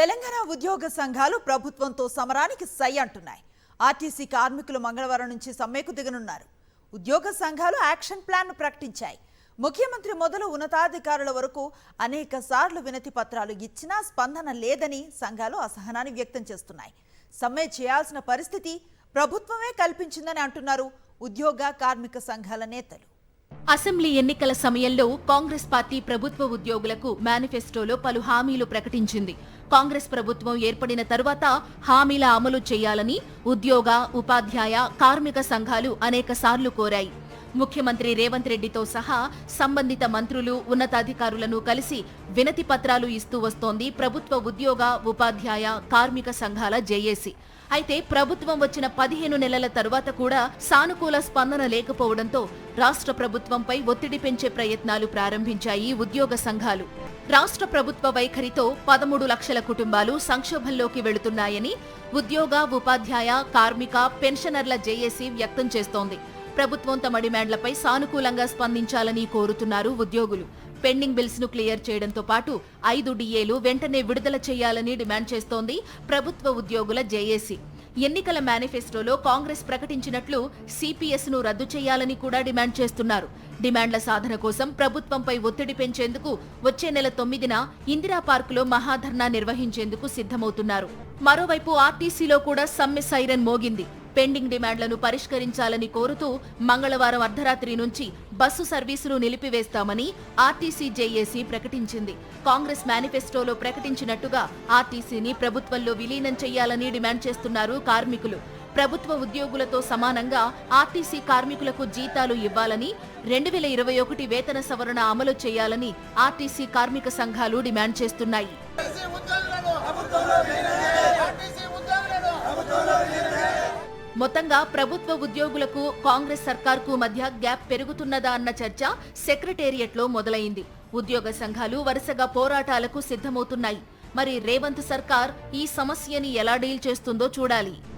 తెలంగాణ ఉద్యోగ సంఘాలు ప్రభుత్వంతో సమరానికి సై అంటున్నాయి. ఆర్టీసీ కార్మికులు మంగళవారం నుంచి సమ్మెకు దిగనున్నారు. ఉద్యోగ సంఘాలు యాక్షన్ ప్లాన్ ప్రకటించాయి. ముఖ్యమంత్రి మొదలు ఉన్నతాధికారుల వరకు అనేక సార్లు వినతి పత్రాలు ఇచ్చినా స్పందన లేదని సంఘాలు అసహనాన్ని వ్యక్తం చేస్తున్నాయి. సమ్మె చేయాల్సిన పరిస్థితి ప్రభుత్వమే కల్పించిందని అంటున్నారు ఉద్యోగ కార్మిక సంఘాల నేతలు. అసెంబ్లీ ఎన్నికల సమయంలో కాంగ్రెస్ పార్టీ ప్రభుత్వ ఉద్యోగులకు మేనిఫెస్టోలో పలు హామీలు ప్రకటించింది. కాంగ్రెస్ ప్రభుత్వం ఏర్పడిన తరువాత హామీల అమలు చేయాలని ఉద్యోగ, ఉపాధ్యాయ, కార్మిక సంఘాలు అనేకసార్లు కోరాయి. ముఖ్యమంత్రి రేవంత్ రెడ్డితో సహా సంబంధిత మంత్రులు, ఉన్నతాధికారులను కలిసి వినతి పత్రాలు ఇస్తూ వస్తోంది ప్రభుత్వ ఉద్యోగ, ఉపాధ్యాయ, కార్మిక సంఘాల జేఏసీ. అయితే ప్రభుత్వం వచ్చిన 15 నెలల తరువాత కూడా సానుకూల స్పందన లేకపోవడంతో రాష్ట్ర ప్రభుత్వంపై ఒత్తిడి పెంచే ప్రయత్నాలు ప్రారంభించాయి ఉద్యోగ సంఘాలు. రాష్ట్ర ప్రభుత్వ వైఖరితో 13 లక్షల కుటుంబాలు సంక్షోభంలోకి వెళుతున్నాయని ఉద్యోగ, ఉపాధ్యాయ, కార్మిక, పెన్షనర్ల జేఏసీ వ్యక్తం చేస్తోంది. ప్రభుత్వం తమ డిమాండ్లపై సానుకూలంగా స్పందించాలని కోరుతున్నారు ఉద్యోగులు. పెండింగ్ బిల్స్ ను క్లియర్ చేయడంతో పాటు 5 డిఏలు వెంటనే విడుదల చేయాలని డిమాండ్ చేస్తోంది ప్రభుత్వ ఉద్యోగుల జేఏసీ. ఎన్నికల మేనిఫెస్టోలో కాంగ్రెస్ ప్రకటించినట్లు సిపిఎస్ ను రద్దు చేయాలని కూడా డిమాండ్ చేస్తున్నారు. డిమాండ్ల సాధన కోసం ప్రభుత్వంపై ఒత్తిడి పెంచేందుకు వచ్చే నెల 9న ఇందిరా పార్కులో మహాధర్నా నిర్వహించేందుకు సిద్ధమవుతున్నారు. మరోవైపు ఆర్టీసీలో కూడా సమ్మె సైరన్ మోగింది. పెండింగ్ డిమాండ్లను పరిష్కరించాలని కోరుతూ మంగళవారం అర్ధరాత్రి నుంచి బస్సు సర్వీసులు నిలిపివేస్తామని ఆర్టీసీ జేఏసీ ప్రకటించింది. కాంగ్రెస్ మేనిఫెస్టోలో ప్రకటించినట్టుగా ఆర్టీసీని ప్రభుత్వంలో విలీనం చేయాలని డిమాండ్ చేస్తున్నారు కార్మికులు. ప్రభుత్వ ఉద్యోగులతో సమానంగా ఆర్టీసీ కార్మికులకు జీతాలు ఇవ్వాలని, 2021 వేతన సవరణ అమలు చేయాలని ఆర్టీసీ కార్మిక సంఘాలు డిమాండ్ చేస్తున్నాయి. మొత్తంగా ప్రభుత్వ ఉద్యోగులకు కాంగ్రెస్ సర్కార్కు మధ్య గ్యాప్ పెరుగుతున్నదా అన్న చర్చ సెక్రటేరియట్లో మొదలైంది. ఉద్యోగ సంఘాలు వరుసగా పోరాటాలకు సిద్ధమవుతున్నాయి. మరి రేవంత్ సర్కార్ ఈ సమస్యని ఎలా డీల్ చేస్తుందో చూడాలి.